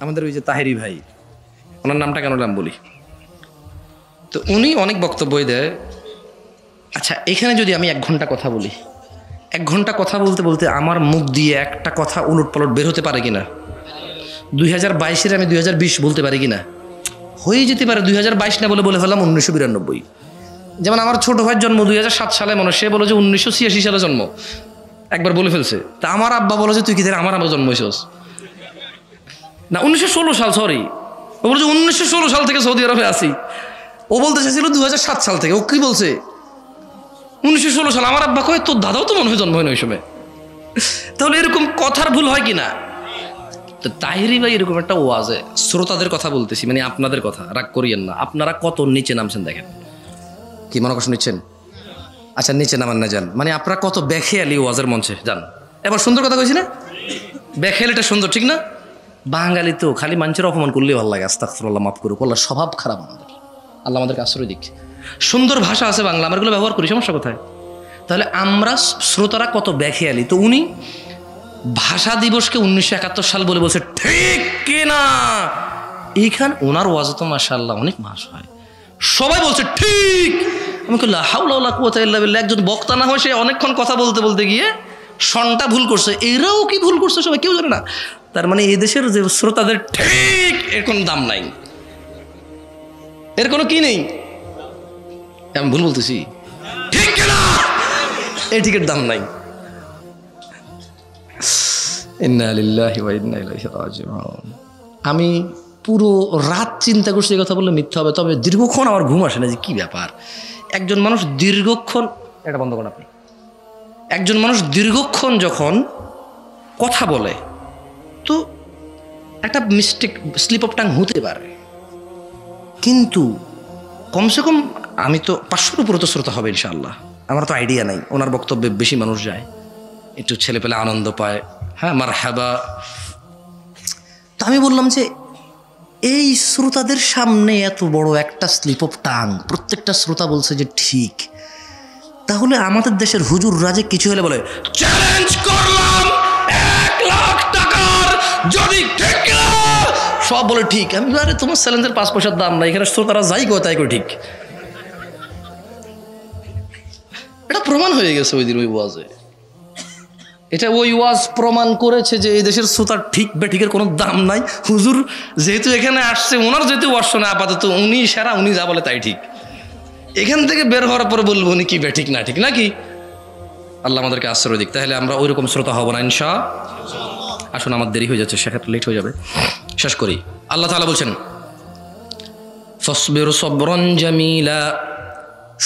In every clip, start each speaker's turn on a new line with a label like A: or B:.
A: আমাদের ওই যে তাহেরি ভাই, ওনার নামটা কেন নাম বলি, তো উনি অনেক বক্তব্যই দেয়। আচ্ছা, এখানে যদি আমি 1 ঘন্টা কথা বলি, 1 ঘন্টা কথা বলতে বলতে আমার মুখ দিয়ে একটা কথা উলটপালট বের হতে পারে কিনা? 2022-এর আমি 2020 বলতে পারি কিনা? হয়ে যেতে পারে 2022 না বলে ফেললাম 1992। যেমন আমার ছোট ভাইয়ের জন্ম 2007 সালে, মনে সে বলে যে 1986 সালে জন্ম, একবার বলে ফেলছে। তা আমার আব্বা বলে যে তুই কি আমার আব্বা জন্ম হয়েছিস না 1916 সাল, সরি, ও বলছে 1916 সাল থেকে সৌদি আরবে আসি। ও বলতে চাইছিল 2007 সাল থেকে। ও কি বলছে 1916 সাল। আমার আব্বা কয় তোর দাদাও তো মনে হয় জন্ম হয় না ওই সময়। তাহলে এরকম কথার ভুল হয় কিনা? তো তাহিরি ভাই এরকম একটা ওয়াজে, শ্রোতাদের কথা বলতেছি, মানে আপনাদের কথা, রাগ করিয়েন না। আপনারা কত নিচে নামছেন দেখেন, কি মনে কষ্ট নিচ্ছেন? আচ্ছা নিচে নামান না যান, মানে আপনারা কত বেখেয়ালি ওয়াজের মঞ্চে যান। এবার সুন্দর কথা কইছি না? বেখেয়ালিটা সুন্দর, ঠিক না? বাঙালি তো খালি মানুষের অপমান করলেই ভালো লাগে। আস্তাগফিরুল্লাহ, মাফ করুক, আল্লাহ স্বভাব খারাপ আমাদের, আল্লাহ আমাদেরকে আশ্রয় দিক। সুন্দর ভাষা আছে বাংলা, আমরা এগুলো ব্যবহার করি, সমস্যা কোথায়? তাহলে আমরা শ্রোতারা কত বেখেয়ালি। তো উনি ভাষা দিবসকে 1971 সাল বলে বলছে, ঠিক কিনা? এইখান ওনার ওয়াজে তো মাশাআল্লাহ অনেক মাস হয়, সবাই বলছে ঠিক। আমি কই লা হাওলা ওয়ালা কুওয়াতা ইল্লা বিল্লাহ। একজন বক্তা না হয় সে অনেকক্ষণ কথা বলতে বলতে গিয়ে সনটা ভুল করছে, এরাও কি ভুল করছে সবাই কেউ জানে না। তার মানে এই দেশের যে শ্রোতাদের ঠিক এর কোনো দাম নাই, এর কোনো কি নেই। আমি ভুল বলতেছি? ঠিক কিনা? এই ঠিকের দাম নাই। ইন্না লিল্লাহি ওয়া ইন্না ইলাইহি রাজিউন। আমি পুরো রাত চিন্তা করছি, এই কথা বললে মিথ্যা হবে, তবে দীর্ঘক্ষণ আমার ঘুম আসে না যে কি ব্যাপার। একজন মানুষ দীর্ঘক্ষণ, এটা বন্ধ করেন আপনি, একজন মানুষ দীর্ঘক্ষণ যখন কথা বলে তো একটা মিস্টেক, স্লিপ অফ টাং হতে পারে, কিন্তু কমসে কম আমি তো 500-এর উপরে তো শ্রোতা হবে ইনশাআল্লাহ। আমার তো আইডিয়া নাই, ওনার বক্তব্যে বেশি মানুষ যায়, একটু ছেলে পেলে আনন্দ পায়, হ্যাঁ মারহাবা। তো আমি বললাম যে এই শ্রোতাদের সামনে এত বড় একটা স্লিপ অফ টাং, প্রত্যেকটা শ্রোতা বলছে যে ঠিক, তাহলে আমাদের দেশের হুজুররা যে কিছু হলে বলে চ্যালেঞ্জ করলাম 1 লাখ টাকার যদি ঠিক না, সব বলে ঠিক। আমি আরে তোমার চ্যালেঞ্জের 5 পয়সার দাম নাই, এখানে শ্রোতারা যাই কয় তাই কয় ঠিক। এটা প্রমাণ হয়ে গেছে ওই দিন ওই ওয়াজে, এটা ওই ওয়াজ প্রমাণ করেছে যে এই দেশের শ্রোতার ঠিক বেঠিকের কোনো দাম নাই। হুজুর যেহেতু এখানে আসছে, ওনার যেহেতু ওয়াজ শোনে আপাতত উনি সেরা, উনি যা বলে তাই ঠিক। এখান থেকে বের হওয়ার পরে বলবো উনি কি বেঠিক না ঠিক নাকি? আল্লাহ আমাদেরকে আশ্রয় দিক। তাহলে আমরা ওইরকম শ্রোতা হব না ইনশাআল্লাহ। আসুন, আমার দেরি হয়ে যাচ্ছে, সেক্ষেত্রে লেট হয়ে যাবে, শেষ করি। আল্লাহ তাআলা বলছেন ফাসবির সাবরান জামিলা।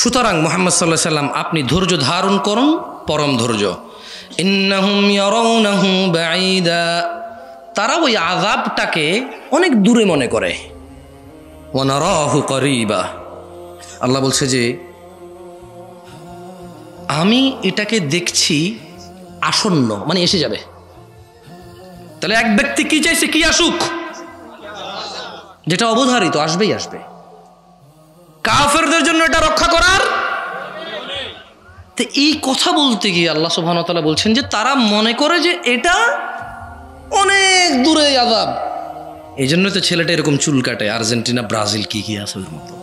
A: সুতরাং মুহাম্মদ সাল্লাল্লাহু আলাইহি সাল্লাম আপনি ধৈর্য ধারণ করুন, পরম ধৈর্য। ইন্নাহুম ইয়ারাউনাহু বাঈদা। তারা ওই আযাবটাকে অনেক দূরে মনে করে। ওয়া নারাহু করিবা। আল্লাহ বলছে যে আমি এটাকে দেখছি আসন্ন, মানে এসে যাবে। তাহলে এক ব্যক্তি কি চাইছে, কি আসুক? যেটা অবধারিত আসবেই আসবে। কাফেরদের জন্য এটা রক্ষা করার। তো এই কথা বলতে গিয়ে আল্লাহ সুবহানাহু ওয়া তাআলা বলছেন যে তারা মনে করে যে এটা অনেক দূরে আযাব। এই জন্য তো ছেলেটা এরকম চুল কাটে। আর্জেন্টিনা, ব্রাজিল কি কি আছে ওর মতো।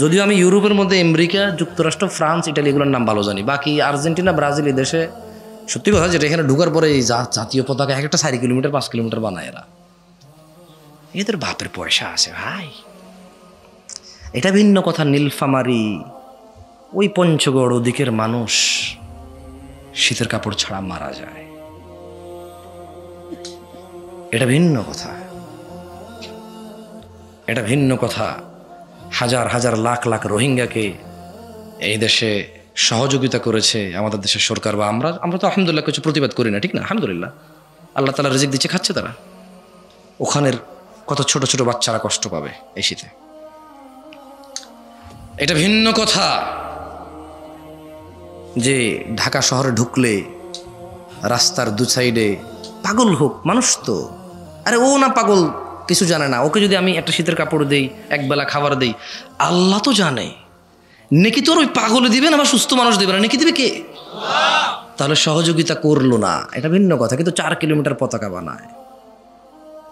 A: যদিও আমি ইউরোপের মধ্যে আমেরিকা, যুক্তরাষ্ট্র, ফ্রান্স, ইটালি এগুলোর নাম ভালো জানি, বাকি আর্জেন্টিনা, ব্রাজিল এই দেশে সত্যি কথা যেটা এখানে ঢুকার পরে এই জাতীয় পতাকা একটা 4 কিলোমিটার 5 কিলোমিটার বানায় এরা। এদের বাপের পয়সা আছে ভাই। এটা ভিন্ন কথা। নীলফামারী, ওই পঞ্চগড় ওদিকের মানুষ শীতের কাপড় ছাড়া মারা যায়, এটা ভিন্ন কথা। এটা ভিন্ন কথা। হাজার হাজার লাখ লাখ রোহিঙ্গাকে এই দেশে সহযোগিতা করেছে আমাদের দেশের সরকার, বা আমরা তো আলহামদুলিল্লাহ কিছু প্রতিবাদ করি না, ঠিক না? আলহামদুলিল্লাহ আল্লাহ তাআলা রিজিক দিচ্ছে, খাচ্ছে তারা। ওখানের কত ছোট ছোট বাচ্চারা কষ্ট পাবে এই শীতে, এটা ভিন্ন কথা। যে ঢাকা শহরে ঢুকলে রাস্তার 2 সাইডে পাগল হোক মানুষ, তো আরে ও না পাগল কিছু জানে না, ওকে যদি আমি একটা শীতের কাপড় দেই, একবেলা খাবার দেই, আল্লাহ তো জানে নেকি তোর ওই পাগলে দিবে না, বা সুস্থ মানুষ দিবে না, নেকি দিবে কে? তাহলে সহযোগিতা করলো না, এটা ভিন্ন কথা। কিন্তু 4 কিলোমিটার পতাকা বানায়,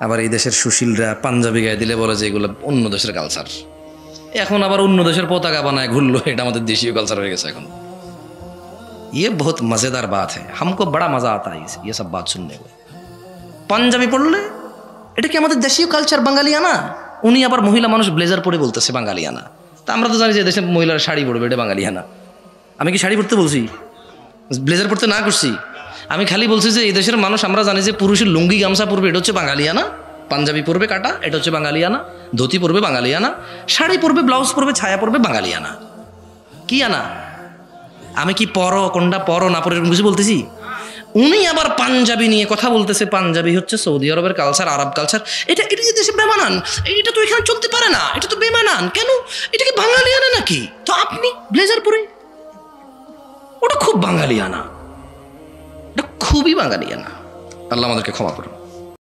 A: আবার এই দেশের সুশীলরা পাঞ্জাবি গায়ে দিলে বলে যে এগুলো অন্য দেশের কালচার। এখন আবার অন্য দেশের পতাকা বানায় ঘুরলো, এটা আমাদের দেশীয় কালচার হয়ে গেছে এখন। ये बहुत मजेदार बात है, हमको बड़ा मजा आता है ये सब बात सुनने में। পাঞ্জাবি পড়লে এটা কি আমাদের দেশীয় কালচার বাঙালিয়ানা? উনি আবার মহিলা মানুষ ব্লেজার পরে বলতেছে বাঙালিয়ানা। তা আমরা তো জানি যে দেশে মহিলারা শাড়ি পরবে, এটা বাঙালিয়ানা। আমি কি শাড়ি পরতে বলছি? ব্লেজার পরতে না করছি। আমি খালি বলছি যে এই দেশের মানুষ আমরা জানি যে পুরুষের লুঙ্গি গামছা পরবে, এটা হচ্ছে বাঙালিয়ানা। পাঞ্জাবি পরবে কাটা, এটা হচ্ছে বাঙালিয়ানা। ধুতি পরবে বাঙালিয়ানা। শাড়ি পরবে, ব্লাউজ পরবে, ছায়া পরবে বাঙালিয়ানা। কি আনা? আমি কি পরো কোনটা পরো না পরো এরকম কিছু বলতেছি? উনি আবার পাঞ্জাবি নিয়ে কথা বলতেছে, পাঞ্জাবি হচ্ছে সৌদি আরবের কালচার, আরব কালচার। এটা এটা দেশে বেমানান, এটা তো এখানে চলতে পারে না, এটা তো বেমানান। কেন? এটা কি বাঙালিয়ানা নাকি? তো আপনি ব্লেজার পরে, ওটা খুব বাঙালিয়ানা, এটা খুবই বাঙালিয়ানা। আল্লাহ আমাদেরকে ক্ষমা করুন।